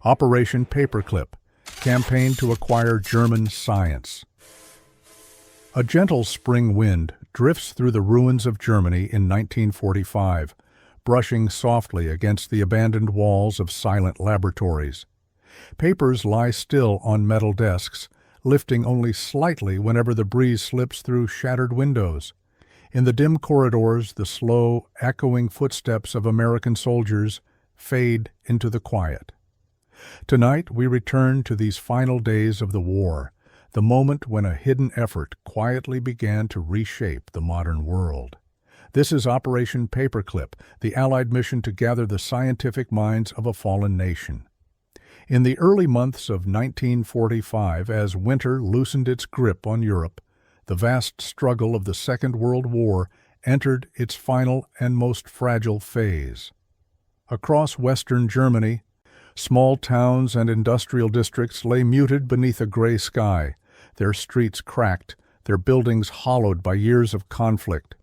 Operation Paperclip, campaign to acquire German science. A gentle spring wind drifts through the ruins of Germany in 1945, brushing softly against the abandoned walls of silent laboratories. Papers lie still on metal desks, lifting only slightly whenever the breeze slips through shattered windows. In the dim corridors, the slow, echoing footsteps of American soldiers fade into the quiet. Tonight, we return to these final days of the war, the moment when a hidden effort quietly began to reshape the modern world. This is Operation Paperclip, the Allied mission to gather the scientific minds of a fallen nation. In the early months of 1945, as winter loosened its grip on Europe, the vast struggle of the Second World War entered its final and most fragile phase. Across western Germany, small towns and industrial districts lay muted beneath a gray sky, their streets cracked, their buildings hollowed by years of conflict.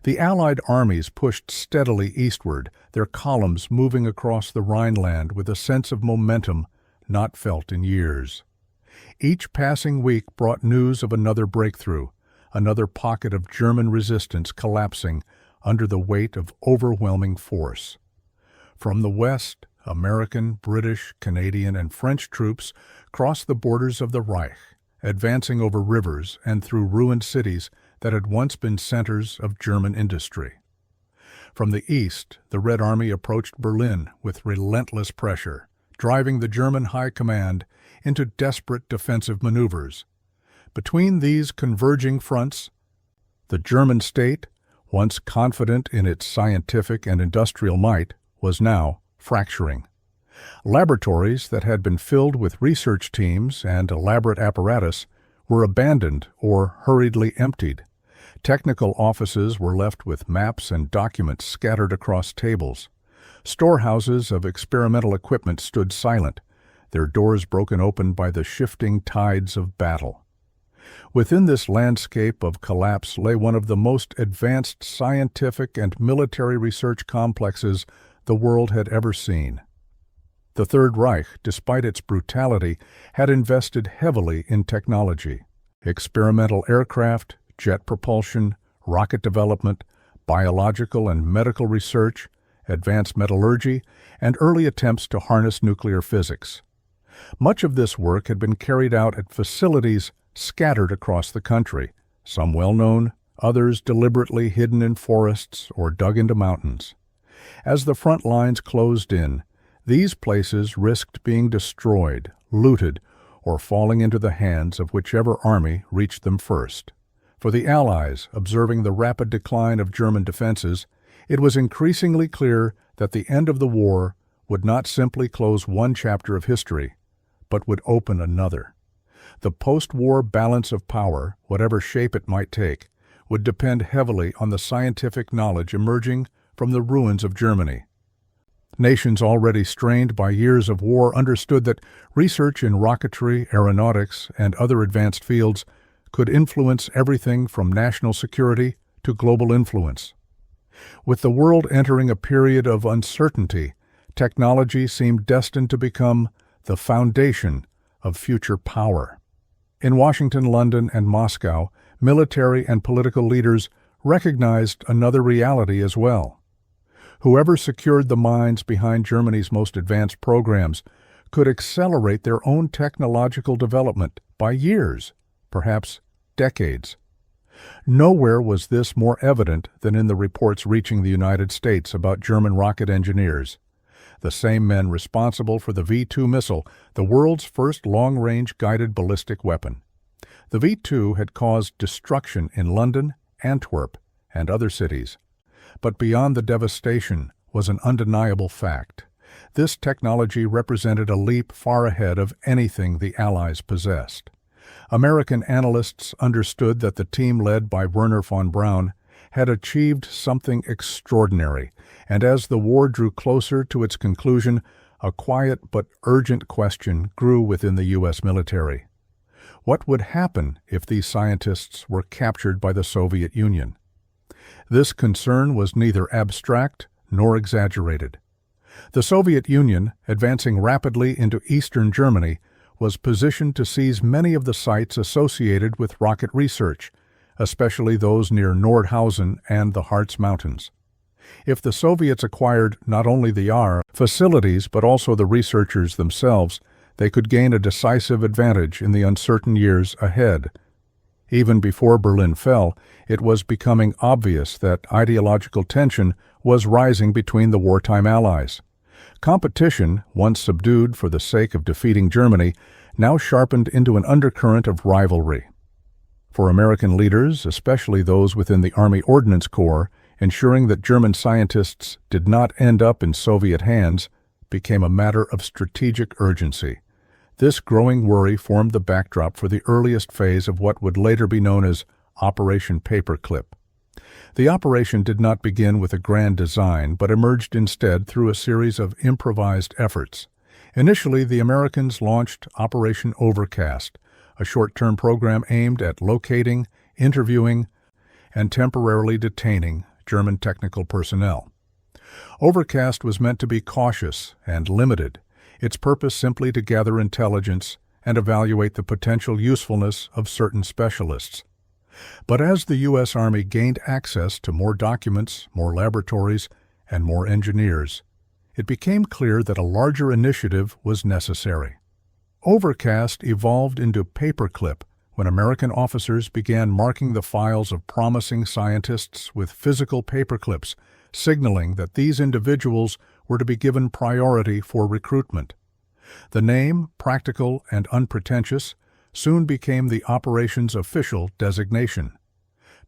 The Allied armies pushed steadily eastward, their columns moving across the Rhineland with a sense of momentum not felt in years. Each passing week brought news of another breakthrough, another pocket of German resistance collapsing under the weight of overwhelming force. From the west, American, British, Canadian, and French troops crossed the borders of the Reich, advancing over rivers and through ruined cities that had once been centers of German industry. From the east, the Red Army approached Berlin with relentless pressure, driving the German High Command into desperate defensive maneuvers. Between these converging fronts, the German state, once confident in its scientific and industrial might, was now fracturing. Laboratories that had been filled with research teams and elaborate apparatus were abandoned or hurriedly emptied. Technical offices were left with maps and documents scattered across tables. Storehouses of experimental equipment stood silent, their doors broken open by the shifting tides of battle. Within this landscape of collapse lay one of the most advanced scientific and military research complexes the world had ever seen. The Third Reich, despite its brutality, had invested heavily in technology. Experimental aircraft, jet propulsion, rocket development, biological and medical research, advanced metallurgy, and early attempts to harness nuclear physics. Much of this work had been carried out at facilities scattered across the country, some well-known, others deliberately hidden in forests or dug into mountains. As the front lines closed in, these places risked being destroyed, looted, or falling into the hands of whichever army reached them first. For the Allies, observing the rapid decline of German defenses, it was increasingly clear that the end of the war would not simply close one chapter of history, but would open another. The post-war balance of power, whatever shape it might take, would depend heavily on the scientific knowledge emerging from the ruins of Germany. Nations already strained by years of war understood that research in rocketry, aeronautics, and other advanced fields could influence everything from national security to global influence. With the world entering a period of uncertainty, technology seemed destined to become the foundation of future power. In Washington, London, and Moscow, military and political leaders recognized another reality as well. Whoever secured the minds behind Germany's most advanced programs could accelerate their own technological development by years, perhaps decades. Nowhere was this more evident than in the reports reaching the United States about German rocket engineers, the same men responsible for the V-2 missile, the world's first long-range guided ballistic weapon. The V-2 had caused destruction in London, Antwerp, and other cities. But beyond the devastation was an undeniable fact. This technology represented a leap far ahead of anything the Allies possessed. American analysts understood that the team led by Wernher von Braun had achieved something extraordinary, and as the war drew closer to its conclusion, a quiet but urgent question grew within the U.S. military. What would happen if these scientists were captured by the Soviet Union? This concern was neither abstract nor exaggerated. The Soviet Union, advancing rapidly into eastern Germany, was positioned to seize many of the sites associated with rocket research, especially those near Nordhausen and the Harz Mountains. If the Soviets acquired not only the facilities but also the researchers themselves, they could gain a decisive advantage in the uncertain years ahead. Even before Berlin fell, it was becoming obvious that ideological tension was rising between the wartime allies. Competition, once subdued for the sake of defeating Germany, now sharpened into an undercurrent of rivalry. For American leaders, especially those within the Army Ordnance Corps, ensuring that German scientists did not end up in Soviet hands became a matter of strategic urgency. This growing worry formed the backdrop for the earliest phase of what would later be known as Operation Paperclip. The operation did not begin with a grand design, but emerged instead through a series of improvised efforts. Initially, the Americans launched Operation Overcast, a short-term program aimed at locating, interviewing, and temporarily detaining German technical personnel. Overcast was meant to be cautious and limited, its purpose simply to gather intelligence and evaluate the potential usefulness of certain specialists. But as the U.S. Army gained access to more documents, more laboratories, and more engineers, it became clear that a larger initiative was necessary. Overcast evolved into Paperclip when American officers began marking the files of promising scientists with physical paperclips, signaling that these individuals were to be given priority for recruitment. The name, practical and unpretentious, soon became the operation's official designation.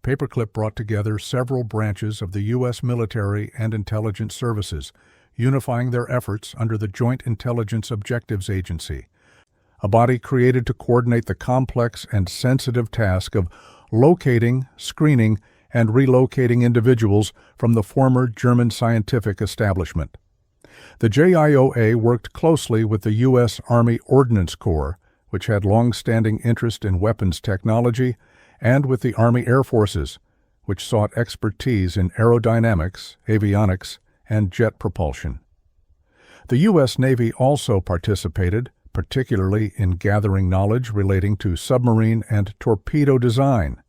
Paperclip brought together several branches of the U.S. military and intelligence services, unifying their efforts under the Joint Intelligence Objectives Agency, a body created to coordinate the complex and sensitive task of locating, screening, and relocating individuals from the former German scientific establishment. The JIOA worked closely with the U.S. Army Ordnance Corps, which had long-standing interest in weapons technology, and with the Army Air Forces, which sought expertise in aerodynamics, avionics, and jet propulsion. The U.S. Navy also participated, particularly in gathering knowledge relating to submarine and torpedo design.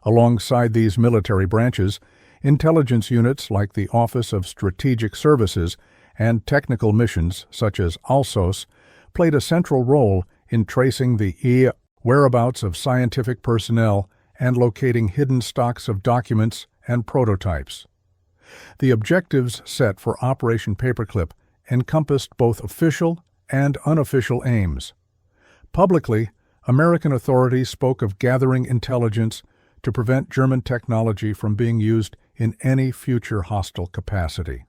Alongside these military branches, intelligence units like the Office of Strategic Services and technical missions such as ALSOS played a central role in tracing the whereabouts of scientific personnel and locating hidden stocks of documents and prototypes. The objectives set for Operation Paperclip encompassed both official and unofficial aims. Publicly, American authorities spoke of gathering intelligence to prevent German technology from being used in any future hostile capacity.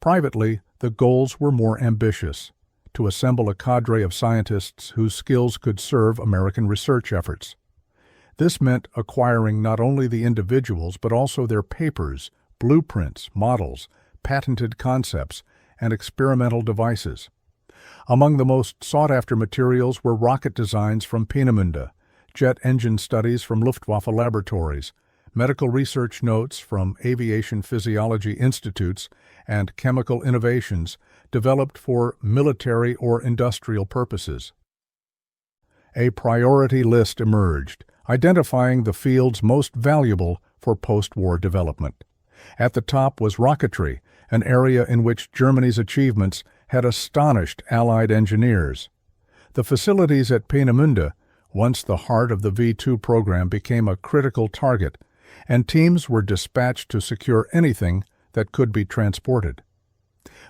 Privately, the goals were more ambitious: to assemble a cadre of scientists whose skills could serve American research efforts. This meant acquiring not only the individuals but also their papers, blueprints, models, patented concepts, and experimental devices. Among the most sought-after materials were rocket designs from Peenemünde, jet engine studies from Luftwaffe laboratories, medical research notes from aviation physiology institutes, and chemical innovations developed for military or industrial purposes. A priority list emerged, identifying the fields most valuable for post-war development. At the top was rocketry, an area in which Germany's achievements had astonished Allied engineers. The facilities at Peenemünde, once the heart of the V2 program, became a critical target, and teams were dispatched to secure anything that could be transported.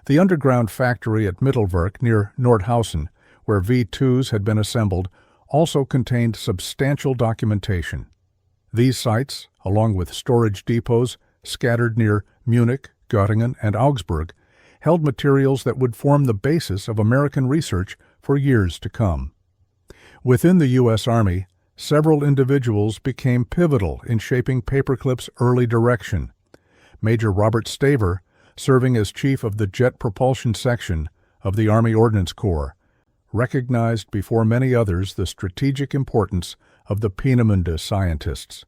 The underground factory at Mittelwerk near Nordhausen, where V2s had been assembled, also contained substantial documentation. These sites, along with storage depots scattered near Munich, Göttingen, and Augsburg, held materials that would form the basis of American research for years to come. Within the U.S. Army, several individuals became pivotal in shaping Paperclip's early direction. Major Robert Staver, serving as chief of the Jet Propulsion Section of the Army Ordnance Corps, recognized before many others the strategic importance of the Peenemünde scientists.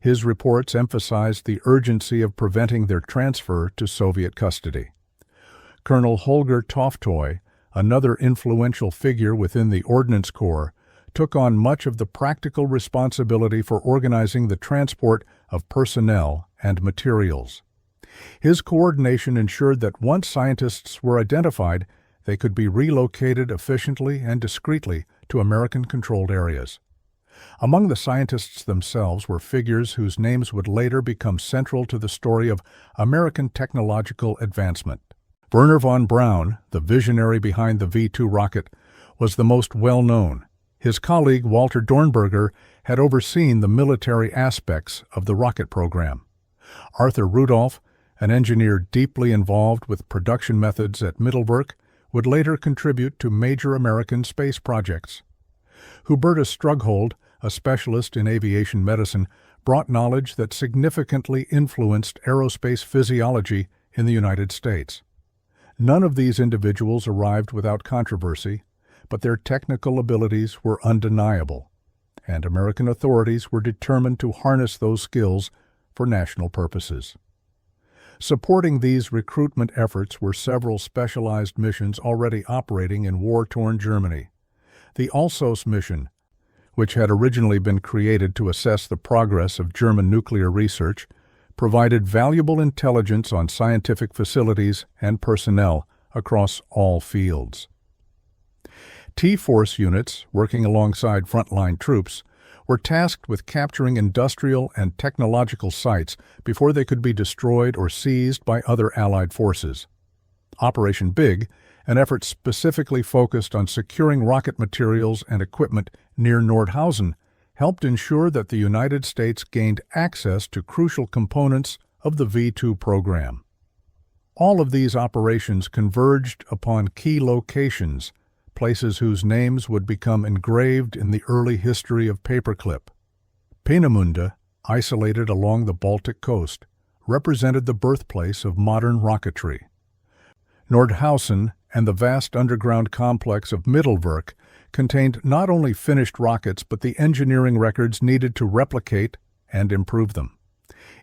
His reports emphasized the urgency of preventing their transfer to Soviet custody. Colonel Holger Toftoy, another influential figure within the Ordnance Corps, took on much of the practical responsibility for organizing the transport of personnel and materials. His coordination ensured that once scientists were identified, they could be relocated efficiently and discreetly to American-controlled areas. Among the scientists themselves were figures whose names would later become central to the story of American technological advancement. Wernher von Braun, the visionary behind the V-2 rocket, was the most well-known. His colleague Walter Dornberger had overseen the military aspects of the rocket program. Arthur Rudolph, an engineer deeply involved with production methods at Mittelwerk, would later contribute to major American space projects. Hubertus Strughold, a specialist in aviation medicine, brought knowledge that significantly influenced aerospace physiology in the United States. None of these individuals arrived without controversy, but their technical abilities were undeniable, and American authorities were determined to harness those skills for national purposes. Supporting these recruitment efforts were several specialized missions already operating in war-torn Germany. The Alsos mission, which had originally been created to assess the progress of German nuclear research, provided valuable intelligence on scientific facilities and personnel across all fields. T-Force units, working alongside frontline troops, were tasked with capturing industrial and technological sites before they could be destroyed or seized by other Allied forces. Operation Big, an effort specifically focused on securing rocket materials and equipment near Nordhausen, helped ensure that the United States gained access to crucial components of the V-2 program. All of these operations converged upon key locations, places whose names would become engraved in the early history of Paperclip. Peenemünde, isolated along the Baltic coast, represented the birthplace of modern rocketry. Nordhausen and the vast underground complex of Mittelwerk contained not only finished rockets but the engineering records needed to replicate and improve them.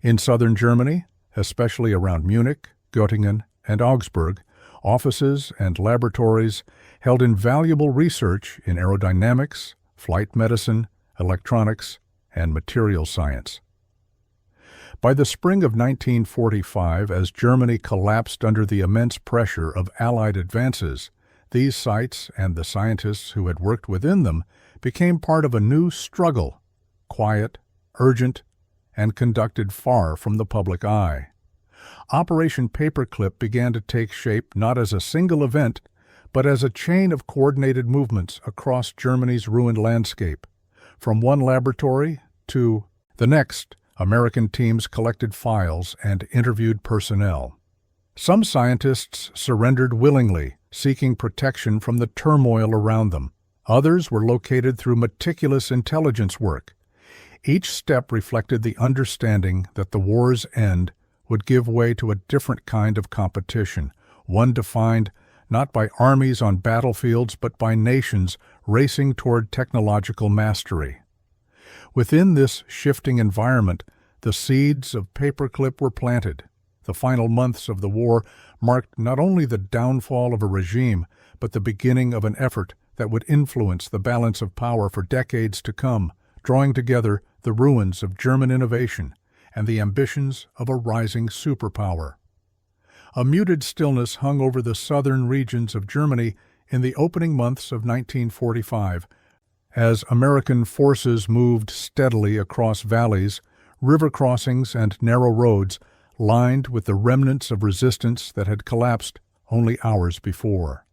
In southern Germany, especially around Munich, Göttingen, and Augsburg, offices and laboratories held invaluable research in aerodynamics, flight medicine, electronics, and material science. By the spring of 1945, as Germany collapsed under the immense pressure of Allied advances, these sites and the scientists who had worked within them became part of a new struggle, quiet, urgent, and conducted far from the public eye. Operation Paperclip began to take shape not as a single event, but as a chain of coordinated movements across Germany's ruined landscape. From one laboratory to the next, American teams collected files and interviewed personnel. Some scientists surrendered willingly, seeking protection from the turmoil around them. Others were located through meticulous intelligence work. Each step reflected the understanding that the war's end would give way to a different kind of competition, one defined not by armies on battlefields but by nations racing toward technological mastery. Within this shifting environment, the seeds of Paperclip were planted. The final months of the war marked not only the downfall of a regime, but the beginning of an effort that would influence the balance of power for decades to come, drawing together the ruins of German innovation and the ambitions of a rising superpower. A muted stillness hung over the southern regions of Germany in the opening months of 1945, as American forces moved steadily across valleys, river crossings, and narrow roads lined with the remnants of resistance that had collapsed only hours before.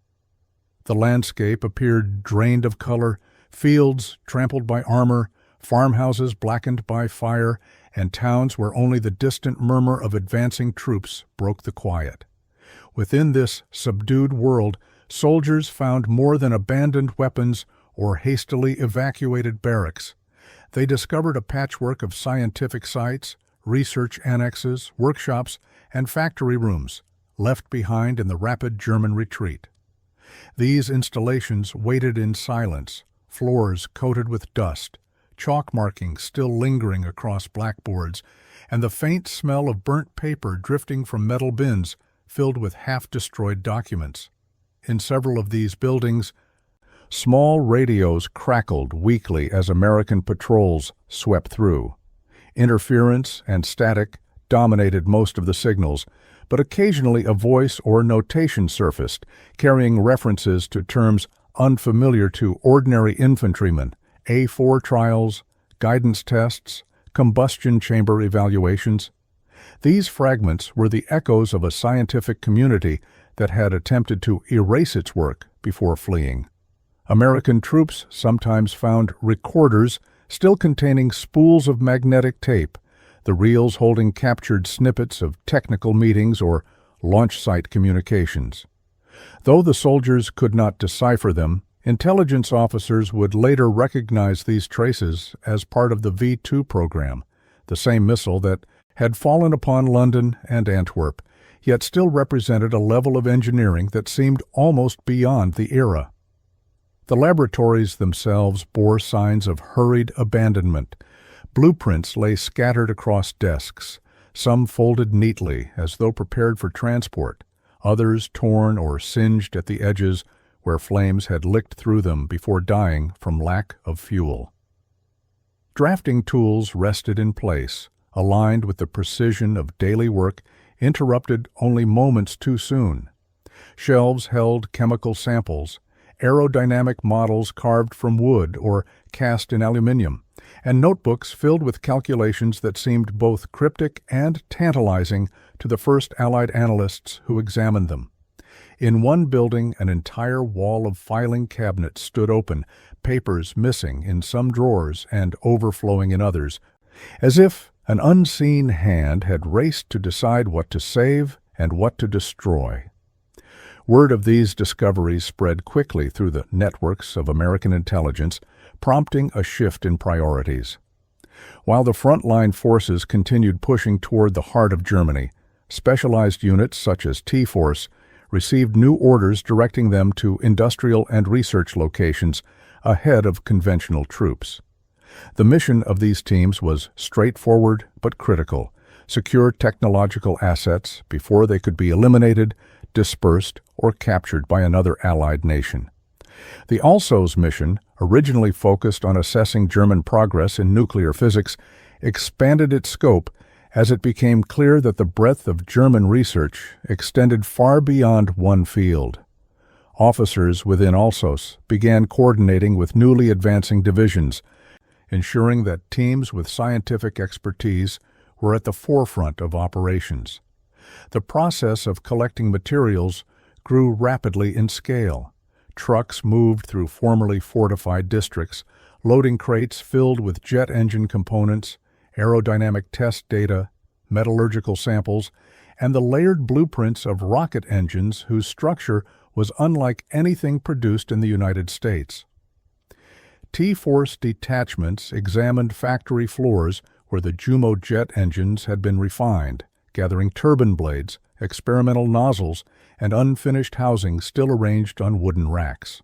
The landscape appeared drained of color, fields trampled by armor, farmhouses blackened by fire, and towns where only the distant murmur of advancing troops broke the quiet. Within this subdued world, soldiers found more than abandoned weapons or hastily evacuated barracks. They discovered a patchwork of scientific sites, research annexes, workshops, and factory rooms, left behind in the rapid German retreat. These installations waited in silence, floors coated with dust, chalk markings still lingering across blackboards, and the faint smell of burnt paper drifting from metal bins filled with half-destroyed documents. In several of these buildings, small radios crackled weakly as American patrols swept through. Interference and static dominated most of the signals, but occasionally a voice or notation surfaced, carrying references to terms unfamiliar to ordinary infantrymen: A4 trials, guidance tests, combustion chamber evaluations. These fragments were the echoes of a scientific community that had attempted to erase its work before fleeing. American troops sometimes found recorders still containing spools of magnetic tape, the reels holding captured snippets of technical meetings or launch site communications. Though the soldiers could not decipher them, intelligence officers would later recognize these traces as part of the V2 program, the same missile that had fallen upon London and Antwerp, yet still represented a level of engineering that seemed almost beyond the era. The laboratories themselves bore signs of hurried abandonment. Blueprints lay scattered across desks, some folded neatly as though prepared for transport, others torn or singed at the edges where flames had licked through them before dying from lack of fuel. Drafting tools rested in place, aligned with the precision of daily work interrupted only moments too soon. Shelves held chemical samples, aerodynamic models carved from wood or cast in aluminum, and notebooks filled with calculations that seemed both cryptic and tantalizing to the first Allied analysts who examined them. In one building, an entire wall of filing cabinets stood open, papers missing in some drawers and overflowing in others, as if an unseen hand had raced to decide what to save and what to destroy. Word of these discoveries spread quickly through the networks of American intelligence, prompting a shift in priorities. While the frontline forces continued pushing toward the heart of Germany, specialized units such as T-Force received new orders directing them to industrial and research locations ahead of conventional troops. The mission of these teams was straightforward but critical: secure technological assets before they could be eliminated, dispersed, or captured by another Allied nation. The ALSO's mission, originally focused on assessing German progress in nuclear physics, expanded its scope as it became clear that the breadth of German research extended far beyond one field. Officers within ALSOS began coordinating with newly advancing divisions, ensuring that teams with scientific expertise were at the forefront of operations. The process of collecting materials grew rapidly in scale. Trucks moved through formerly fortified districts, loading crates filled with jet engine components, aerodynamic test data, metallurgical samples, and the layered blueprints of rocket engines whose structure was unlike anything produced in the United States. T-Force detachments examined factory floors where the Jumo jet engines had been refined, gathering turbine blades, experimental nozzles, and unfinished housing still arranged on wooden racks.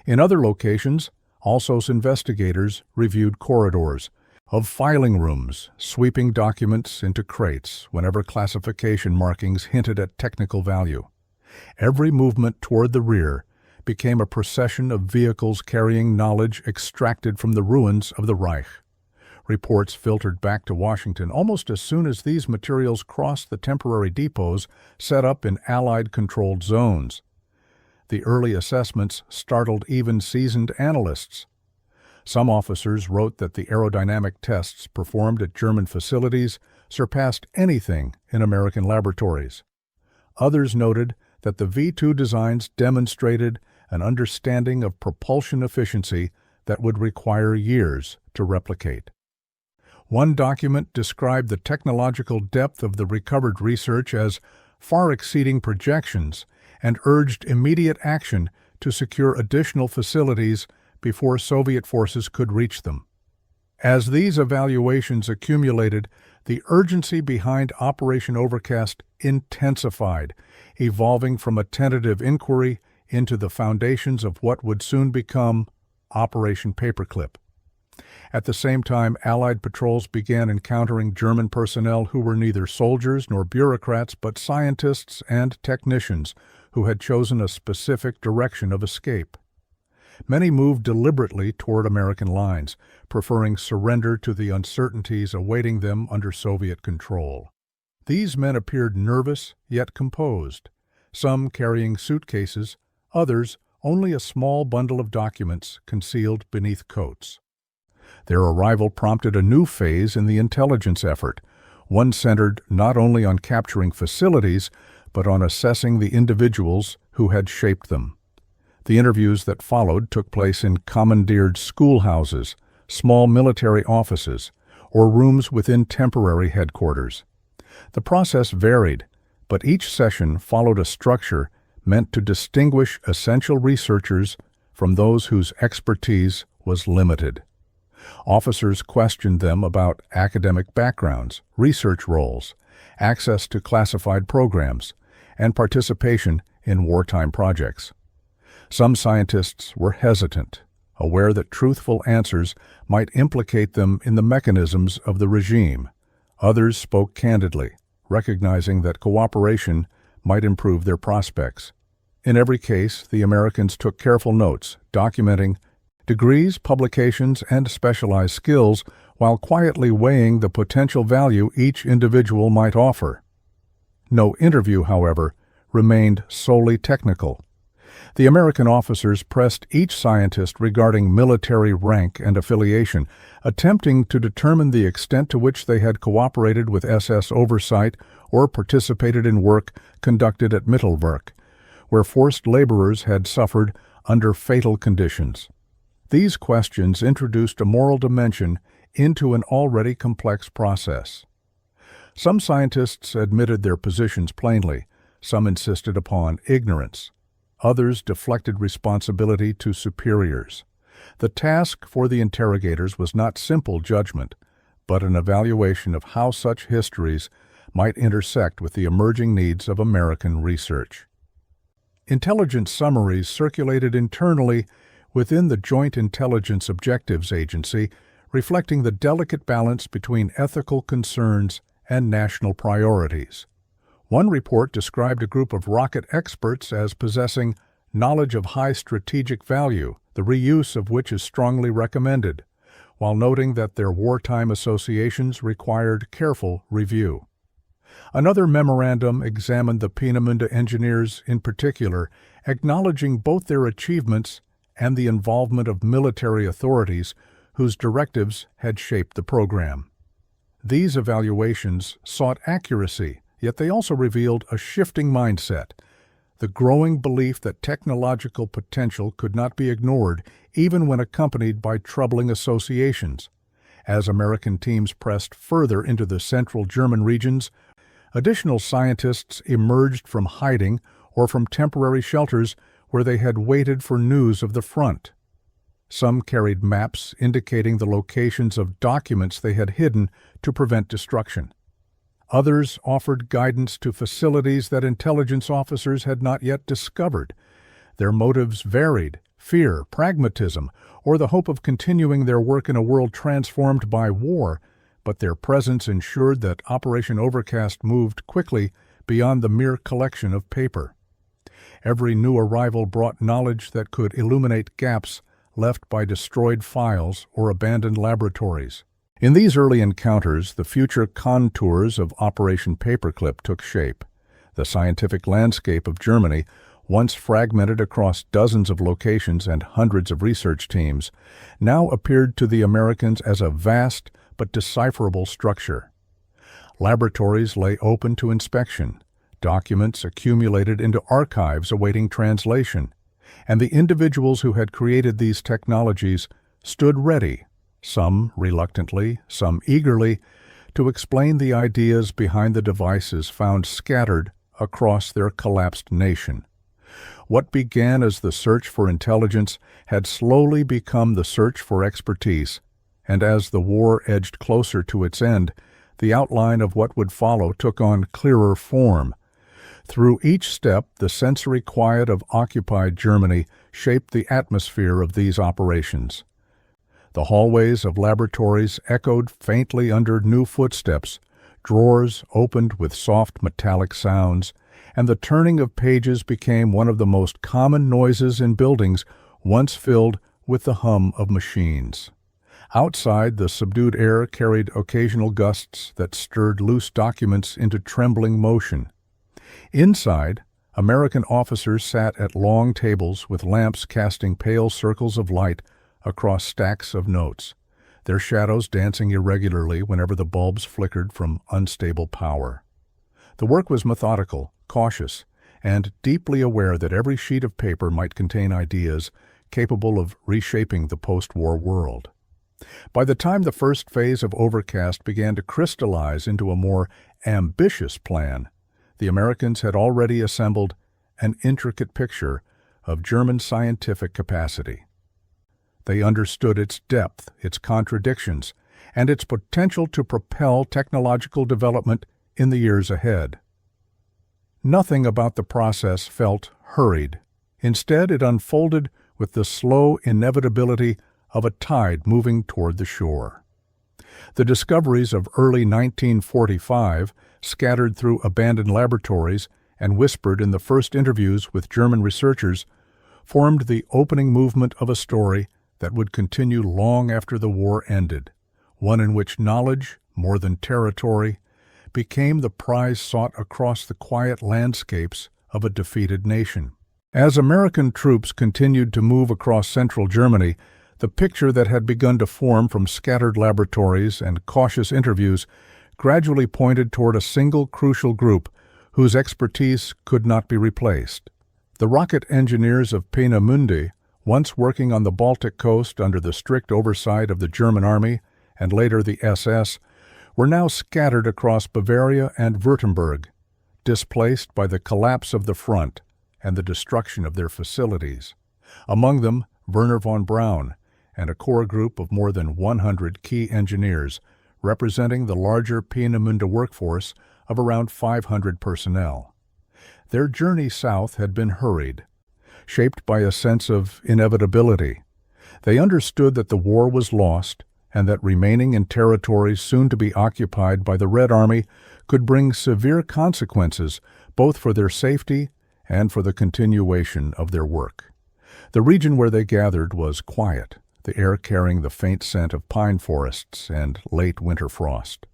In other locations, ALSOS investigators reviewed corridors of filing rooms, sweeping documents into crates whenever classification markings hinted at technical value. Every movement toward the rear became a procession of vehicles carrying knowledge extracted from the ruins of the Reich. Reports filtered back to Washington almost as soon as these materials crossed the temporary depots set up in Allied-controlled zones. The early assessments startled even seasoned analysts. Some officers wrote that the aerodynamic tests performed at German facilities surpassed anything in American laboratories. Others noted that the V2 designs demonstrated an understanding of propulsion efficiency that would require years to replicate. One document described the technological depth of the recovered research as far exceeding projections and urged immediate action to secure additional facilities before Soviet forces could reach them. As these evaluations accumulated, the urgency behind Operation Overcast intensified, evolving from a tentative inquiry into the foundations of what would soon become Operation Paperclip. At the same time, Allied patrols began encountering German personnel who were neither soldiers nor bureaucrats but scientists and technicians who had chosen a specific direction of escape. Many moved deliberately toward American lines, preferring surrender to the uncertainties awaiting them under Soviet control. These men appeared nervous yet composed, some carrying suitcases, others only a small bundle of documents concealed beneath coats. Their arrival prompted a new phase in the intelligence effort, one centered not only on capturing facilities, but on assessing the individuals who had shaped them. The interviews that followed took place in commandeered schoolhouses, small military offices, or rooms within temporary headquarters. The process varied, but each session followed a structure meant to distinguish essential researchers from those whose expertise was limited. Officers questioned them about academic backgrounds, research roles, access to classified programs, and participation in wartime projects. Some scientists were hesitant, aware that truthful answers might implicate them in the mechanisms of the regime. Others spoke candidly, recognizing that cooperation might improve their prospects. In every case, the Americans took careful notes, documenting degrees, publications, and specialized skills while quietly weighing the potential value each individual might offer. No interview, however, remained solely technical. The American officers pressed each scientist regarding military rank and affiliation, attempting to determine the extent to which they had cooperated with SS oversight or participated in work conducted at Mittelwerk, where forced laborers had suffered under fatal conditions. These questions introduced a moral dimension into an already complex process. Some scientists admitted their positions plainly, some insisted upon ignorance. Others deflected responsibility to superiors. The task for the interrogators was not simple judgment, but an evaluation of how such histories might intersect with the emerging needs of American research. Intelligence summaries circulated internally within the Joint Intelligence Objectives Agency, reflecting the delicate balance between ethical concerns and national priorities. One report described a group of rocket experts as possessing knowledge of high strategic value, the reuse of which is strongly recommended, while noting that their wartime associations required careful review. Another memorandum examined the Peenemünde engineers in particular, acknowledging both their achievements and the involvement of military authorities whose directives had shaped the program. These evaluations sought accuracy, yet they also revealed a shifting mindset, the growing belief that technological potential could not be ignored even when accompanied by troubling associations. As American teams pressed further into the central German regions, additional scientists emerged from hiding or from temporary shelters where they had waited for news of the front. Some carried maps indicating the locations of documents they had hidden to prevent destruction. Others offered guidance to facilities that intelligence officers had not yet discovered. Their motives varied: fear, pragmatism, or the hope of continuing their work in a world transformed by war, but their presence ensured that Operation Overcast moved quickly beyond the mere collection of paper. Every new arrival brought knowledge that could illuminate gaps left by destroyed files or abandoned laboratories. In these early encounters, the future contours of Operation Paperclip took shape. The scientific landscape of Germany, once fragmented across dozens of locations and hundreds of research teams, now appeared to the Americans as a vast but decipherable structure. Laboratories lay open to inspection, documents accumulated into archives awaiting translation, and the individuals who had created these technologies stood ready, some reluctantly, some eagerly, to explain the ideas behind the devices found scattered across their collapsed nation. What began as the search for intelligence had slowly become the search for expertise, and as the war edged closer to its end, the outline of what would follow took on clearer form. Through each step, the sensory quiet of occupied Germany shaped the atmosphere of these operations. The hallways of laboratories echoed faintly under new footsteps, drawers opened with soft metallic sounds, and the turning of pages became one of the most common noises in buildings once filled with the hum of machines. Outside, the subdued air carried occasional gusts that stirred loose documents into trembling motion. Inside, American officers sat at long tables with lamps casting pale circles of light across stacks of notes, their shadows dancing irregularly whenever the bulbs flickered from unstable power. The work was methodical, cautious, and deeply aware that every sheet of paper might contain ideas capable of reshaping the post-war world. By the time the first phase of Overcast began to crystallize into a more ambitious plan, the Americans had already assembled an intricate picture of German scientific capacity. They understood its depth, its contradictions, and its potential to propel technological development in the years ahead. Nothing about the process felt hurried. Instead, it unfolded with the slow inevitability of a tide moving toward the shore. The discoveries of early 1945, scattered through abandoned laboratories and whispered in the first interviews with German researchers, formed the opening movement of a story that would continue long after the war ended, one in which knowledge, more than territory, became the prize sought across the quiet landscapes of a defeated nation. As American troops continued to move across central Germany, the picture that had begun to form from scattered laboratories and cautious interviews gradually pointed toward a single crucial group whose expertise could not be replaced. The rocket engineers of Peenemünde, once working on the Baltic coast under the strict oversight of the German Army and later the SS, were now scattered across Bavaria and Württemberg, displaced by the collapse of the front and the destruction of their facilities. Among them, Werner von Braun and a core group of more than 100 key engineers, representing the larger Peenemünde workforce of around 500 personnel. Their journey south had been hurried, shaped by a sense of inevitability. They understood that the war was lost and that remaining in territories soon to be occupied by the Red Army could bring severe consequences both for their safety and for the continuation of their work. The region where they gathered was quiet, the air carrying the faint scent of pine forests and late winter frost.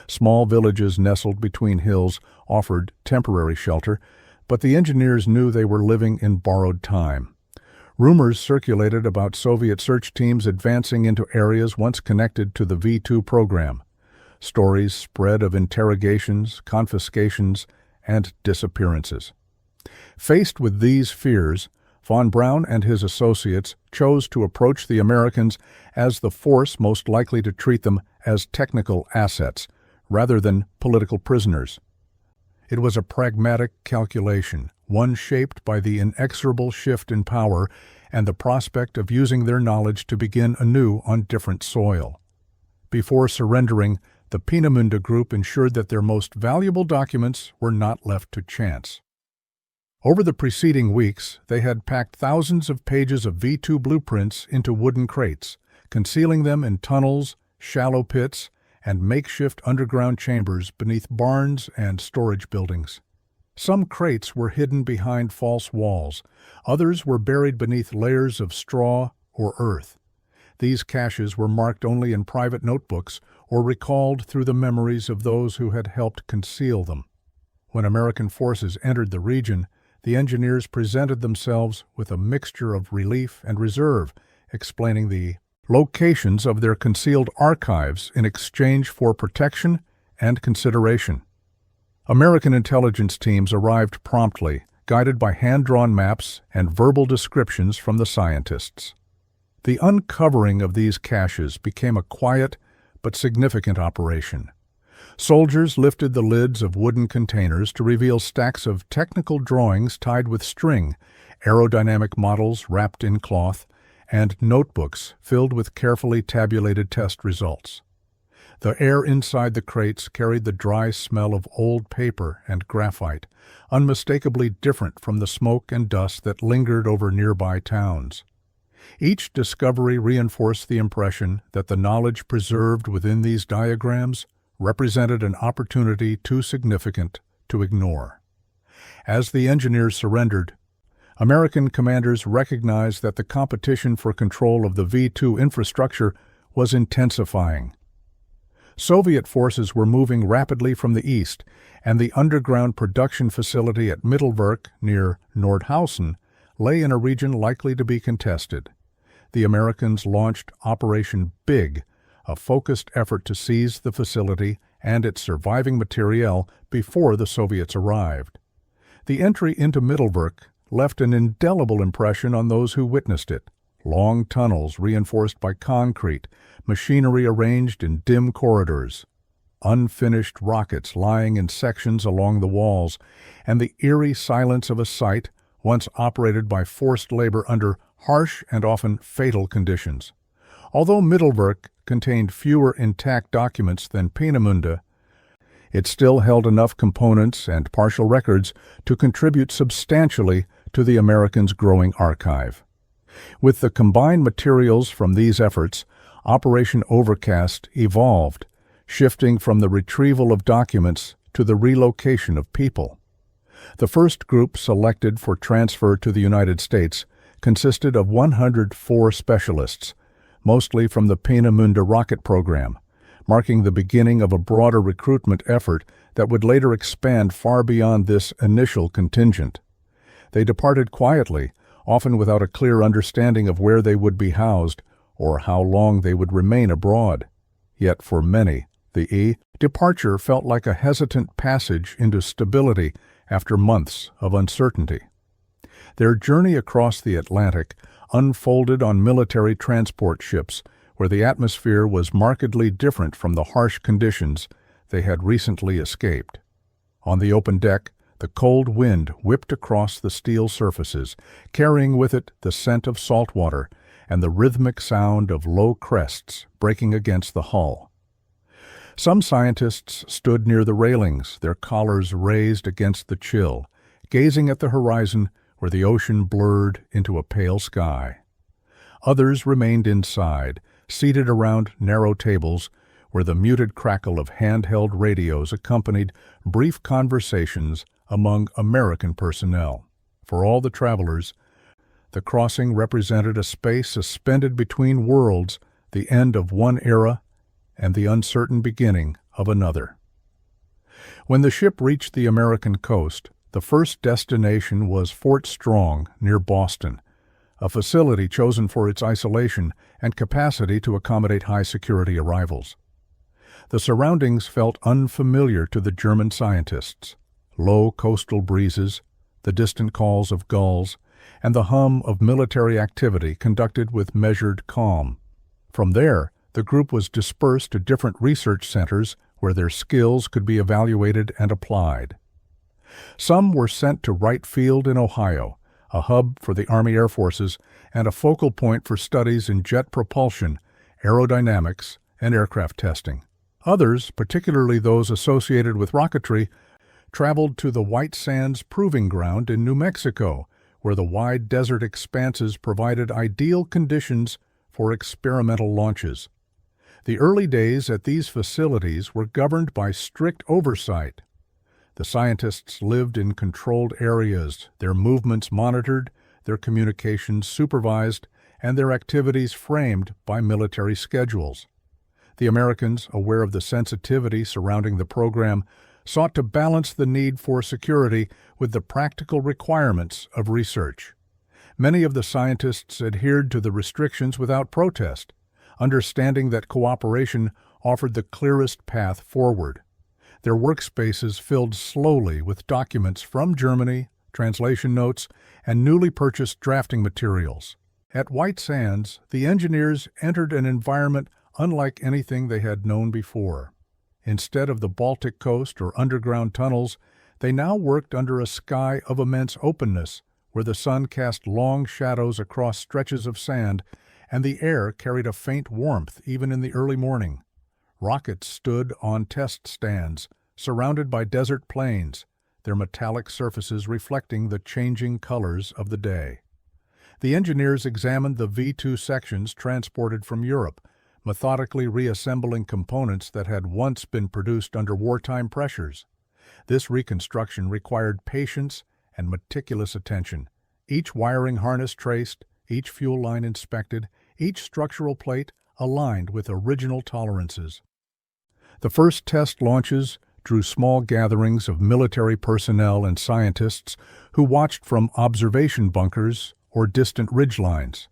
Small villages nestled between hills offered temporary shelter, but the engineers knew they were living in borrowed time. Rumors circulated about Soviet search teams advancing into areas once connected to the V2 program. Stories spread of interrogations, confiscations, and disappearances. Faced with these fears, von Braun and his associates chose to approach the Americans as the force most likely to treat them as technical assets, rather than political prisoners. It was a pragmatic calculation, one shaped by the inexorable shift in power and the prospect of using their knowledge to begin anew on different soil. Before surrendering, the Peenemünde group ensured that their most valuable documents were not left to chance. Over the preceding weeks, they had packed thousands of pages of V2 blueprints into wooden crates, concealing them in tunnels, shallow pits, and makeshift underground chambers beneath barns and storage buildings. Some crates were hidden behind false walls, others were buried beneath layers of straw or earth. These caches were marked only in private notebooks or recalled through the memories of those who had helped conceal them. When American forces entered the region, the engineers presented themselves with a mixture of relief and reserve, explaining the locations of their concealed archives in exchange for protection and consideration. American intelligence teams arrived promptly, guided by hand-drawn maps and verbal descriptions from the scientists. The uncovering of these caches became a quiet but significant operation. Soldiers lifted the lids of wooden containers to reveal stacks of technical drawings tied with string, aerodynamic models wrapped in cloth, and notebooks filled with carefully tabulated test results. The air inside the crates carried the dry smell of old paper and graphite, unmistakably different from the smoke and dust that lingered over nearby towns. Each discovery reinforced the impression that the knowledge preserved within these diagrams represented an opportunity too significant to ignore. As the engineers surrendered, American commanders recognized that the competition for control of the V-2 infrastructure was intensifying. Soviet forces were moving rapidly from the east, and the underground production facility at Mittelwerk near Nordhausen lay in a region likely to be contested. The Americans launched Operation Big, a focused effort to seize the facility and its surviving materiel before the Soviets arrived. The entry into Mittelwerk left an indelible impression on those who witnessed it. Long tunnels reinforced by concrete, machinery arranged in dim corridors, unfinished rockets lying in sections along the walls, and the eerie silence of a site once operated by forced labor under harsh and often fatal conditions. Although Mittelwerk contained fewer intact documents than Peenemünde, it still held enough components and partial records to contribute substantially to the Americans' growing archive. With the combined materials from these efforts, Operation Overcast evolved, shifting from the retrieval of documents to the relocation of people. The first group selected for transfer to the United States consisted of 104 specialists, mostly from the Peenemünde rocket program, marking the beginning of a broader recruitment effort that would later expand far beyond this initial contingent. They departed quietly, often without a clear understanding of where they would be housed or how long they would remain abroad. Yet for many, the departure felt like a hesitant passage into stability after months of uncertainty. Their journey across the Atlantic unfolded on military transport ships, where the atmosphere was markedly different from the harsh conditions they had recently escaped. On the open deck, the cold wind whipped across the steel surfaces, carrying with it the scent of salt water and the rhythmic sound of low crests breaking against the hull. Some scientists stood near the railings, their collars raised against the chill, gazing at the horizon where the ocean blurred into a pale sky. Others remained inside, seated around narrow tables where the muted crackle of handheld radios accompanied brief conversations among American personnel. For all the travelers, the crossing represented a space suspended between worlds, the end of one era and the uncertain beginning of another. When the ship reached the American coast, the first destination was Fort Strong near Boston, a facility chosen for its isolation and capacity to accommodate high-security arrivals. The surroundings felt unfamiliar to the German scientists. Low coastal breezes, the distant calls of gulls, and the hum of military activity conducted with measured calm. From there, the group was dispersed to different research centers where their skills could be evaluated and applied. Some were sent to Wright Field in Ohio, a hub for the Army Air Forces and a focal point for studies in jet propulsion, aerodynamics, and aircraft testing. Others, particularly those associated with rocketry, traveled to the White Sands Proving Ground in New Mexico, where the wide desert expanses provided ideal conditions for experimental launches. The early days at these facilities were governed by strict oversight. The scientists lived in controlled areas, their movements monitored, their communications supervised, and their activities framed by military schedules. The Americans, aware of the sensitivity surrounding the program, sought to balance the need for security with the practical requirements of research. Many of the scientists adhered to the restrictions without protest, understanding that cooperation offered the clearest path forward. Their workspaces filled slowly with documents from Germany, translation notes, and newly purchased drafting materials. At White Sands, the engineers entered an environment unlike anything they had known before. Instead of the Baltic coast or underground tunnels, they now worked under a sky of immense openness, where the sun cast long shadows across stretches of sand, and the air carried a faint warmth even in the early morning. Rockets stood on test stands, surrounded by desert plains, their metallic surfaces reflecting the changing colors of the day. The engineers examined the V-2 sections transported from Europe, methodically reassembling components that had once been produced under wartime pressures. This reconstruction required patience and meticulous attention. Each wiring harness traced, each fuel line inspected, each structural plate aligned with original tolerances. The first test launches drew small gatherings of military personnel and scientists who watched from observation bunkers or distant ridgelines.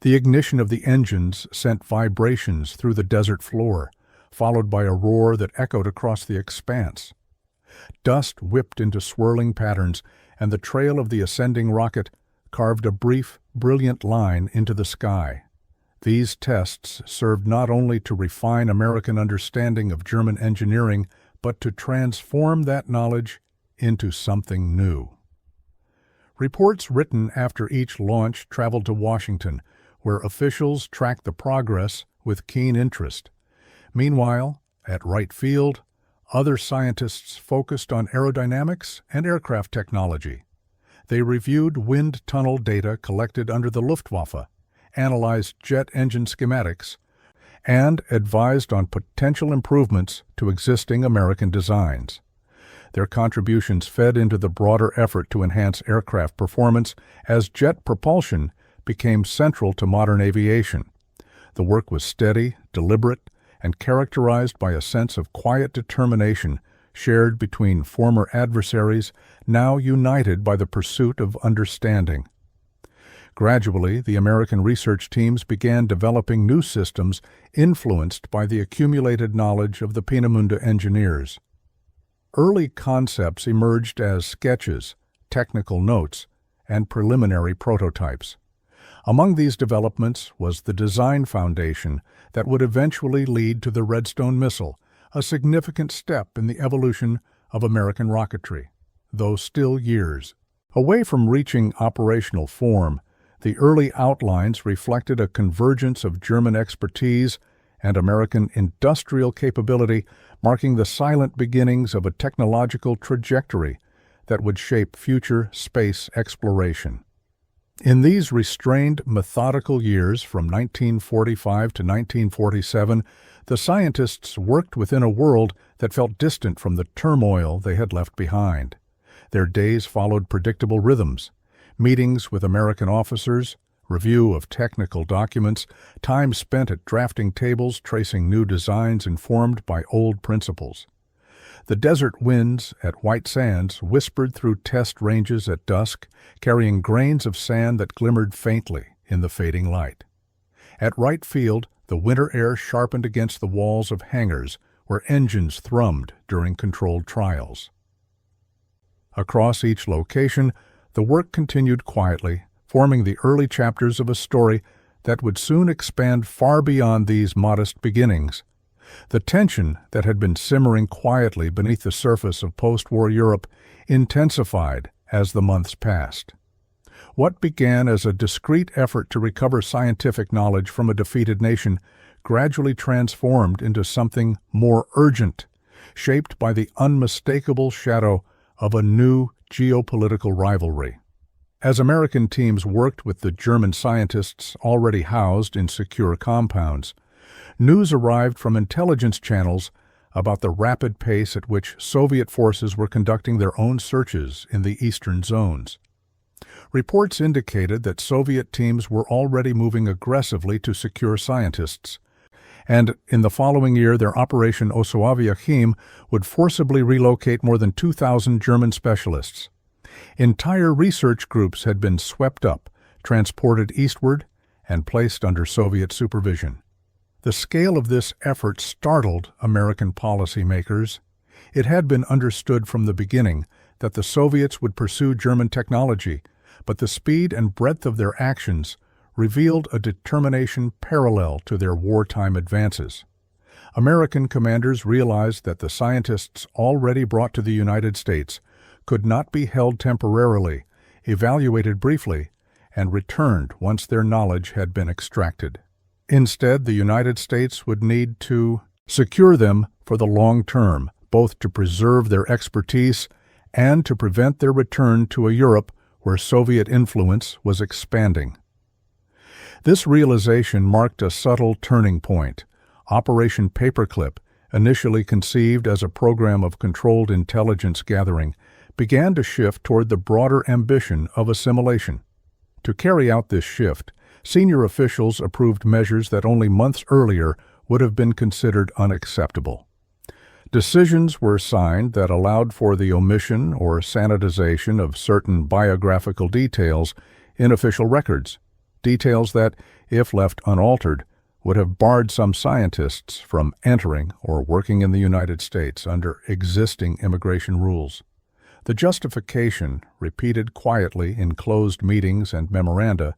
The ignition of the engines sent vibrations through the desert floor, followed by a roar that echoed across the expanse. Dust whipped into swirling patterns, and the trail of the ascending rocket carved a brief, brilliant line into the sky. These tests served not only to refine American understanding of German engineering, but to transform that knowledge into something new. Reports written after each launch traveled to Washington, where officials tracked the progress with keen interest. Meanwhile, at Wright Field, other scientists focused on aerodynamics and aircraft technology. They reviewed wind tunnel data collected under the Luftwaffe, analyzed jet engine schematics, and advised on potential improvements to existing American designs. Their contributions fed into the broader effort to enhance aircraft performance as jet propulsion became central to modern aviation. The work was steady, deliberate, and characterized by a sense of quiet determination shared between former adversaries, now united by the pursuit of understanding. Gradually, the American research teams began developing new systems influenced by the accumulated knowledge of the Peenemünde engineers. Early concepts emerged as sketches, technical notes, and preliminary prototypes. Among these developments was the design foundation that would eventually lead to the Redstone missile, a significant step in the evolution of American rocketry, though still years. Away from reaching operational form, the early outlines reflected a convergence of German expertise and American industrial capability, marking the silent beginnings of a technological trajectory that would shape future space exploration. In these restrained, methodical years from 1945 to 1947, the scientists worked within a world that felt distant from the turmoil they had left behind. Their days followed predictable rhythms: meetings with American officers, review of technical documents, time spent at drafting tables tracing new designs informed by old principles. The desert winds at White Sands whispered through test ranges at dusk, carrying grains of sand that glimmered faintly in the fading light. At Wright Field, the winter air sharpened against the walls of hangars where engines thrummed during controlled trials. Across each location, the work continued quietly, forming the early chapters of a story that would soon expand far beyond these modest beginnings. The tension that had been simmering quietly beneath the surface of post-war Europe intensified as the months passed. What began as a discreet effort to recover scientific knowledge from a defeated nation gradually transformed into something more urgent, shaped by the unmistakable shadow of a new geopolitical rivalry. As American teams worked with the German scientists already housed in secure compounds, news arrived from intelligence channels about the rapid pace at which Soviet forces were conducting their own searches in the eastern zones. Reports indicated that Soviet teams were already moving aggressively to secure scientists, and in the following year their Operation Achim would forcibly relocate more than 2,000 German specialists. Entire research groups had been swept up, transported eastward, and placed under Soviet supervision. The scale of this effort startled American policymakers. It had been understood from the beginning that the Soviets would pursue German technology, but the speed and breadth of their actions revealed a determination parallel to their wartime advances. American commanders realized that the scientists already brought to the United States could not be held temporarily, evaluated briefly, and returned once their knowledge had been extracted. Instead, the United States would need to secure them for the long term, both to preserve their expertise and to prevent their return to a Europe where Soviet influence was expanding. This realization marked a subtle turning point. Operation Paperclip, initially conceived as a program of controlled intelligence gathering, began to shift toward the broader ambition of assimilation. To carry out this shift, senior officials approved measures that only months earlier would have been considered unacceptable. Decisions were signed that allowed for the omission or sanitization of certain biographical details in official records, details that, if left unaltered, would have barred some scientists from entering or working in the United States under existing immigration rules. The justification, repeated quietly in closed meetings and memoranda,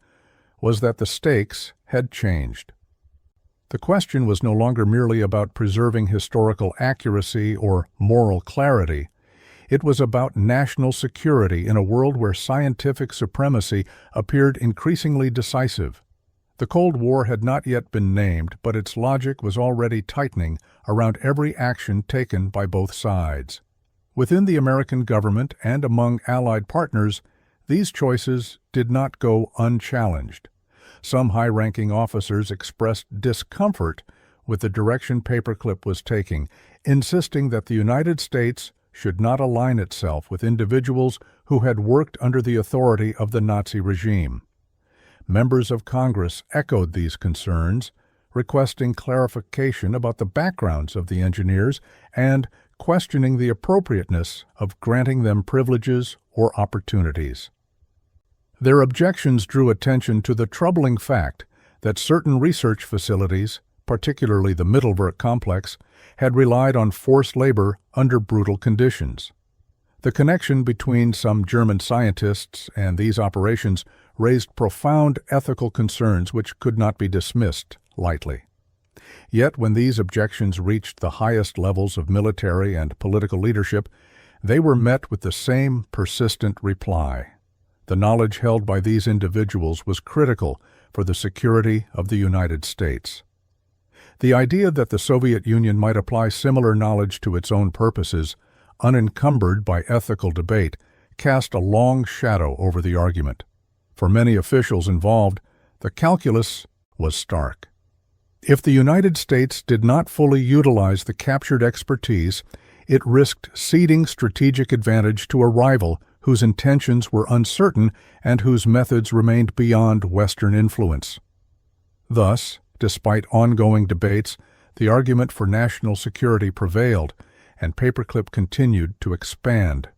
was that the stakes had changed. The question was no longer merely about preserving historical accuracy or moral clarity. It was about national security in a world where scientific supremacy appeared increasingly decisive. The Cold War had not yet been named, but its logic was already tightening around every action taken by both sides. Within the American government and among Allied partners, these choices did not go unchallenged. Some high-ranking officers expressed discomfort with the direction Paperclip was taking, insisting that the United States should not align itself with individuals who had worked under the authority of the Nazi regime. Members of Congress echoed these concerns, requesting clarification about the backgrounds of the engineers and questioning the appropriateness of granting them privileges or opportunities. Their objections drew attention to the troubling fact that certain research facilities, particularly the Mittelwerk complex, had relied on forced labor under brutal conditions. The connection between some German scientists and these operations raised profound ethical concerns which could not be dismissed lightly. Yet when these objections reached the highest levels of military and political leadership, they were met with the same persistent reply. The knowledge held by these individuals was critical for the security of the United States. The idea that the Soviet Union might apply similar knowledge to its own purposes, unencumbered by ethical debate, cast a long shadow over the argument. For many officials involved, the calculus was stark. If the United States did not fully utilize the captured expertise, it risked ceding strategic advantage to a rival whose intentions were uncertain and whose methods remained beyond Western influence. Thus, despite ongoing debates, the argument for national security prevailed, and Paperclip continued to expand.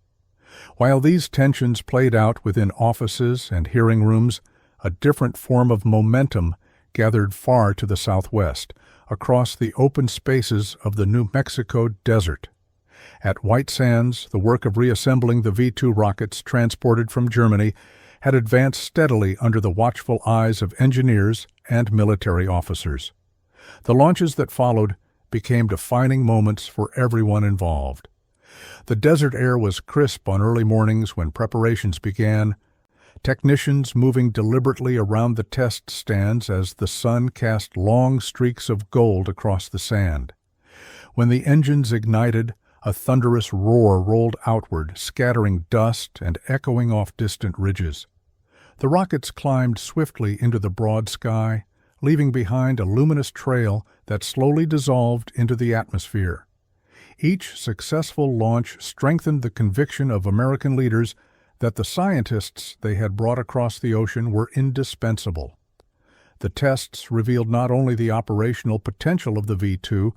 While these tensions played out within offices and hearing rooms, a different form of momentum gathered far to the southwest, across the open spaces of the New Mexico desert. At White Sands, the work of reassembling the V-2 rockets transported from Germany had advanced steadily under the watchful eyes of engineers and military officers. The launches that followed became defining moments for everyone involved. The desert air was crisp on early mornings when preparations began, technicians moving deliberately around the test stands as the sun cast long streaks of gold across the sand. When the engines ignited, a thunderous roar rolled outward, scattering dust and echoing off distant ridges. The rockets climbed swiftly into the broad sky, leaving behind a luminous trail that slowly dissolved into the atmosphere. Each successful launch strengthened the conviction of American leaders that the scientists they had brought across the ocean were indispensable. The tests revealed not only the operational potential of the V-2,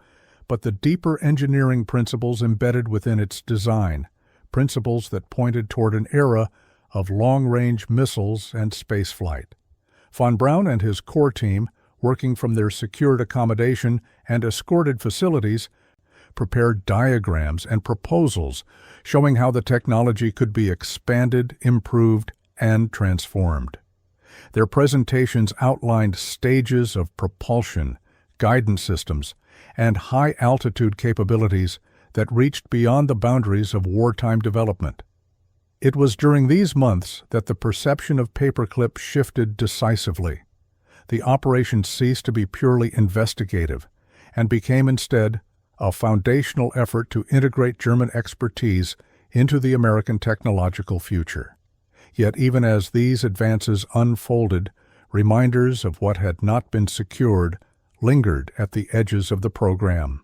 but the deeper engineering principles embedded within its design, principles that pointed toward an era of long-range missiles and spaceflight. Von Braun and his core team, working from their secured accommodation and escorted facilities, prepared diagrams and proposals showing how the technology could be expanded, improved, and transformed. Their presentations outlined stages of propulsion, guidance systems, and high-altitude capabilities that reached beyond the boundaries of wartime development. It was during these months that the perception of Paperclip shifted decisively. The operation ceased to be purely investigative and became instead a foundational effort to integrate German expertise into the American technological future. Yet even as these advances unfolded, reminders of what had not been secured lingered at the edges of the program.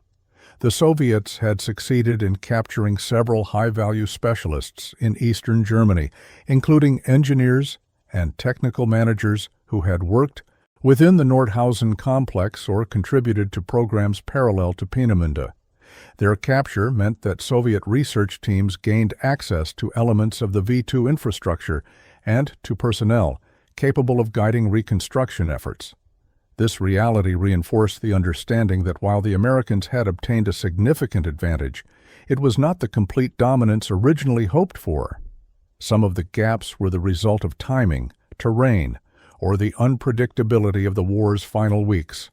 The Soviets had succeeded in capturing several high-value specialists in eastern Germany, including engineers and technical managers who had worked within the Nordhausen complex or contributed to programs parallel to Peenemünde. Their capture meant that Soviet research teams gained access to elements of the V2 infrastructure and to personnel capable of guiding reconstruction efforts. This reality reinforced the understanding that while the Americans had obtained a significant advantage, it was not the complete dominance originally hoped for. Some of the gaps were the result of timing, terrain, or the unpredictability of the war's final weeks.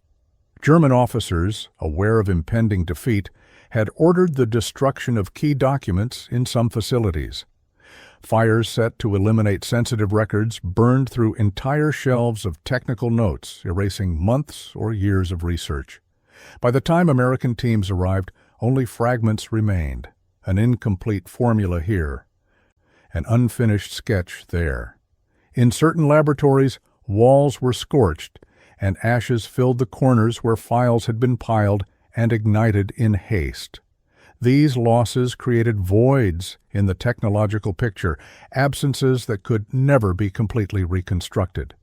German officers, aware of impending defeat, had ordered the destruction of key documents in some facilities. Fires set to eliminate sensitive records burned through entire shelves of technical notes, erasing months or years of research. By the time American teams arrived, only fragments remained, an incomplete formula here, an unfinished sketch there. In certain laboratories, walls were scorched, and ashes filled the corners where files had been piled and ignited in haste. These losses created voids in the technological picture, absences that could never be completely reconstructed.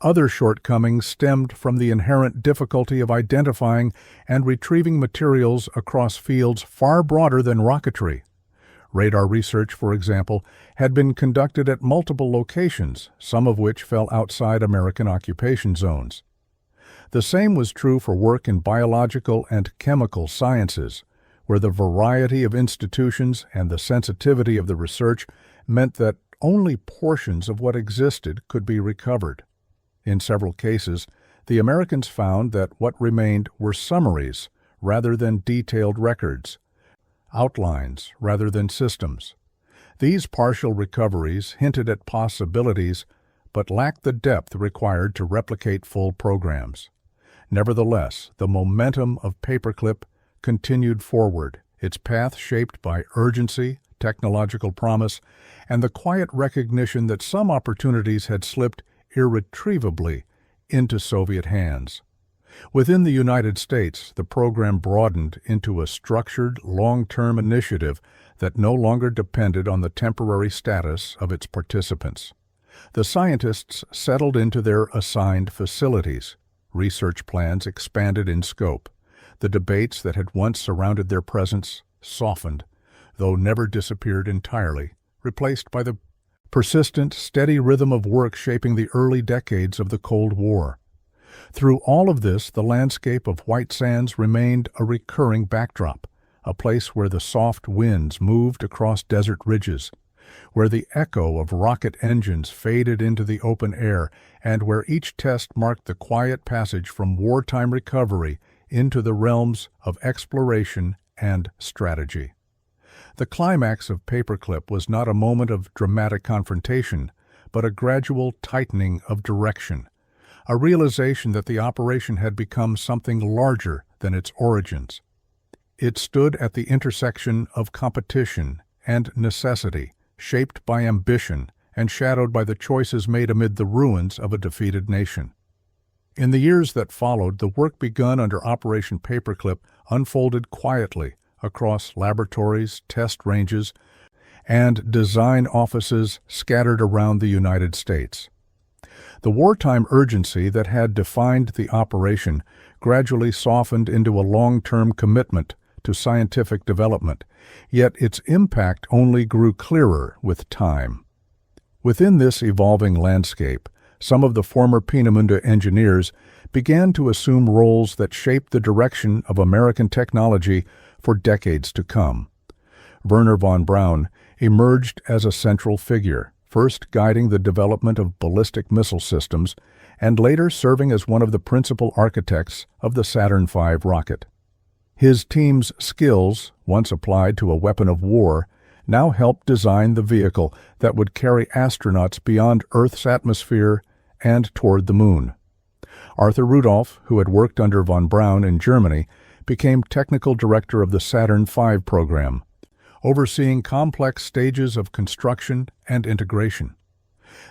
Other shortcomings stemmed from the inherent difficulty of identifying and retrieving materials across fields far broader than rocketry. Radar research, for example, had been conducted at multiple locations, some of which fell outside American occupation zones. The same was true for work in biological and chemical sciences, where the variety of institutions and the sensitivity of the research meant that only portions of what existed could be recovered. In several cases, the Americans found that what remained were summaries rather than detailed records, outlines rather than systems. These partial recoveries hinted at possibilities, but lacked the depth required to replicate full programs. Nevertheless, the momentum of Paperclip continued forward, its path shaped by urgency, technological promise, and the quiet recognition that some opportunities had slipped irretrievably into Soviet hands. Within the United States, the program broadened into a structured, long-term initiative that no longer depended on the temporary status of its participants. The scientists settled into their assigned facilities. Research plans expanded in scope. The debates that had once surrounded their presence softened, though never disappeared entirely, replaced by the persistent, steady rhythm of work shaping the early decades of the Cold War. Through all of this, the landscape of White Sands remained a recurring backdrop, a place where the soft winds moved across desert ridges, where the echo of rocket engines faded into the open air, and where each test marked the quiet passage from wartime recovery into the realms of exploration and strategy. The climax of Paperclip was not a moment of dramatic confrontation, but a gradual tightening of direction, a realization that the operation had become something larger than its origins. It stood at the intersection of competition and necessity, shaped by ambition and shadowed by the choices made amid the ruins of a defeated nation. In the years that followed, the work begun under Operation Paperclip unfolded quietly across laboratories, test ranges, and design offices scattered around the United States. The wartime urgency that had defined the operation gradually softened into a long-term commitment to scientific development, yet its impact only grew clearer with time. Within this evolving landscape, some of the former Peenemünde engineers began to assume roles that shaped the direction of American technology for decades to come. Wernher von Braun emerged as a central figure, first guiding the development of ballistic missile systems and later serving as one of the principal architects of the Saturn V rocket. His team's skills, once applied to a weapon of war, now helped design the vehicle that would carry astronauts beyond Earth's atmosphere and toward the Moon. Arthur Rudolph, who had worked under von Braun in Germany, became technical director of the Saturn V program, overseeing complex stages of construction and integration.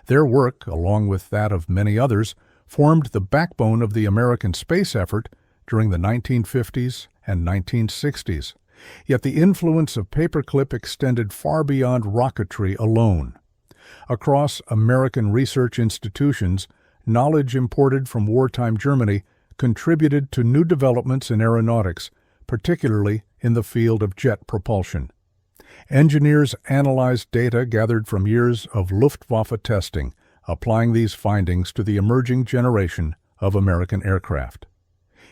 Their work, along with that of many others, formed the backbone of the American space effort during the 1950s and 1960s. Yet the influence of Paperclip extended far beyond rocketry alone. Across American research institutions, knowledge imported from wartime Germany contributed to new developments in aeronautics, particularly in the field of jet propulsion. Engineers analyzed data gathered from years of Luftwaffe testing, applying these findings to the emerging generation of American aircraft.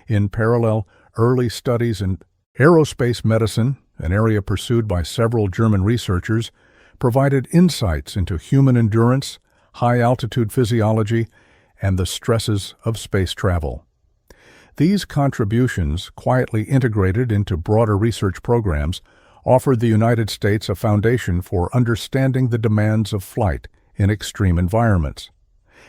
In parallel, early studies in aerospace medicine, an area pursued by several German researchers, provided insights into human endurance, high-altitude physiology, and the stresses of space travel. These contributions, quietly integrated into broader research programs, offered the United States a foundation for understanding the demands of flight in extreme environments.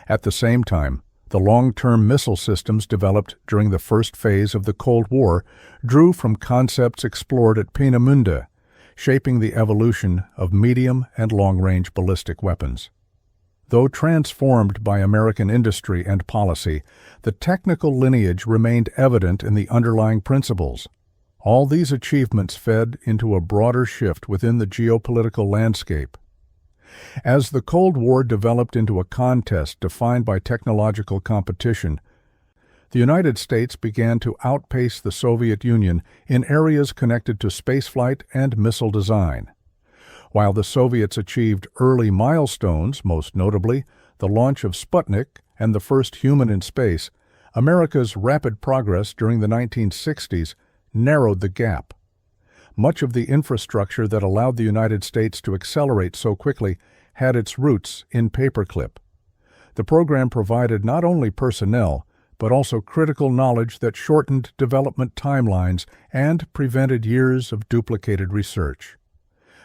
At the same time, the long-term missile systems developed during the first phase of the Cold War drew from concepts explored at Peenemünde, shaping the evolution of medium and long-range ballistic weapons. Though transformed by American industry and policy, the technical lineage remained evident in the underlying principles. All these achievements fed into a broader shift within the geopolitical landscape. As the Cold War developed into a contest defined by technological competition, the United States began to outpace the Soviet Union in areas connected to spaceflight and missile design. While the Soviets achieved early milestones, most notably the launch of Sputnik and the first human in space, America's rapid progress during the 1960s narrowed the gap. Much of the infrastructure that allowed the United States to accelerate so quickly had its roots in Paperclip. The program provided not only personnel, but also critical knowledge that shortened development timelines and prevented years of duplicated research.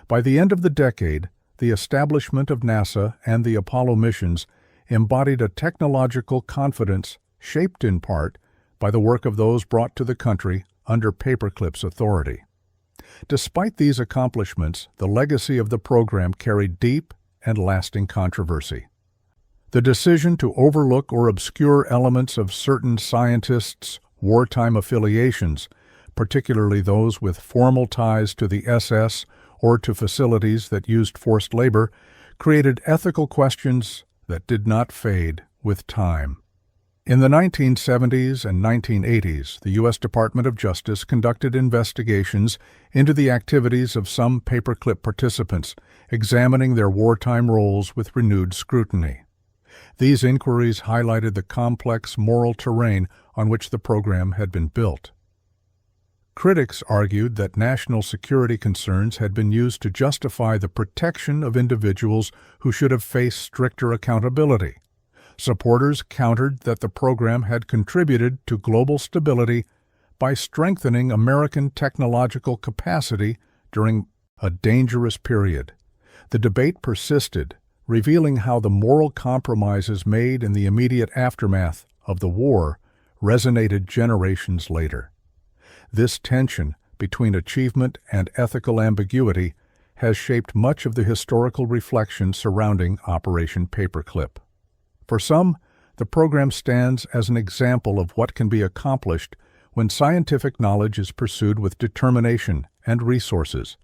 By the end of the decade, the establishment of NASA and the Apollo missions embodied a technological confidence shaped in part by the work of those brought to the country under Paperclip's authority. Despite these accomplishments, the legacy of the program carried deep and lasting controversy. The decision to overlook or obscure elements of certain scientists' wartime affiliations, particularly those with formal ties to the SS or to facilities that used forced labor, created ethical questions that did not fade with time. In the 1970s and 1980s, the U.S. Department of Justice conducted investigations into the activities of some Paperclip participants, examining their wartime roles with renewed scrutiny. These inquiries highlighted the complex moral terrain on which the program had been built. Critics argued that national security concerns had been used to justify the protection of individuals who should have faced stricter accountability. Supporters countered that the program had contributed to global stability by strengthening American technological capacity during a dangerous period. The debate persisted, revealing how the moral compromises made in the immediate aftermath of the war resonated generations later. This tension between achievement and ethical ambiguity has shaped much of the historical reflection surrounding Operation Paperclip. For some, the program stands as an example of what can be accomplished when scientific knowledge is pursued with determination and resources.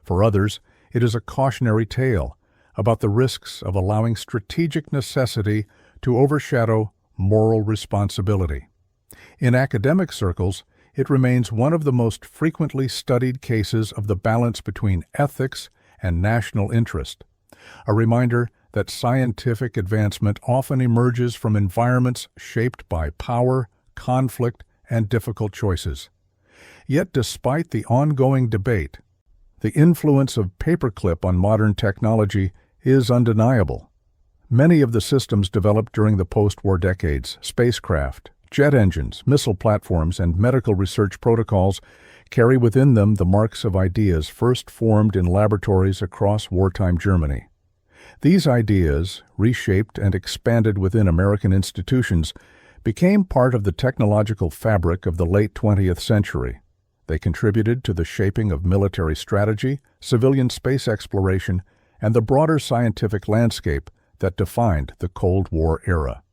For others, it is a cautionary tale about the risks of allowing strategic necessity to overshadow moral responsibility. In academic circles, it remains one of the most frequently studied cases of the balance between ethics and national interest, a reminder that scientific advancement often emerges from environments shaped by power, conflict, and difficult choices. Yet despite the ongoing debate, the influence of Paperclip on modern technology is undeniable. Many of the systems developed during the post-war decades, spacecraft, jet engines, missile platforms, and medical research protocols, carry within them the marks of ideas first formed in laboratories across wartime Germany. These ideas, reshaped and expanded within American institutions, became part of the technological fabric of the late 20th century. They contributed to the shaping of military strategy, civilian space exploration, and the broader scientific landscape that defined the Cold War era.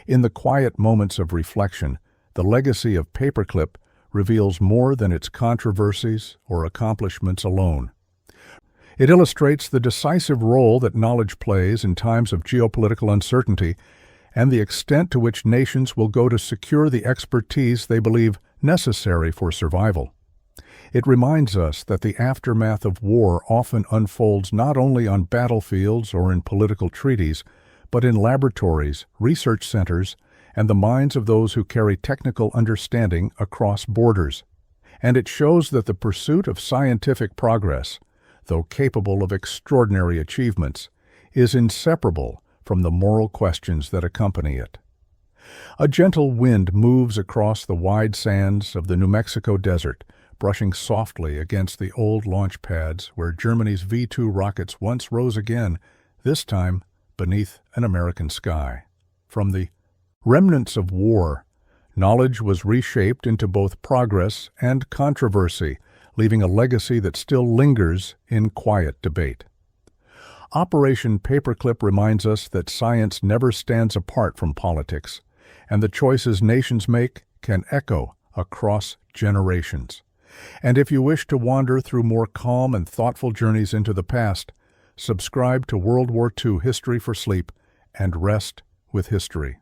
In the quiet moments of reflection, the legacy of Paperclip reveals more than its controversies or accomplishments alone. It illustrates the decisive role that knowledge plays in times of geopolitical uncertainty and the extent to which nations will go to secure the expertise they believe necessary for survival. It reminds us that the aftermath of war often unfolds not only on battlefields or in political treaties, but in laboratories, research centers, and the minds of those who carry technical understanding across borders. And it shows that the pursuit of scientific progress, though capable of extraordinary achievements, is inseparable from the moral questions that accompany it. A gentle wind moves across the wide sands of the New Mexico desert, brushing softly against the old launch pads where Germany's V-2 rockets once rose again, this time beneath an American sky. From the remnants of war, knowledge was reshaped into both progress and controversy, leaving a legacy that still lingers in quiet debate. Operation Paperclip reminds us that science never stands apart from politics, and the choices nations make can echo across generations. And if you wish to wander through more calm and thoughtful journeys into the past, subscribe to World War II History for Sleep and rest with history.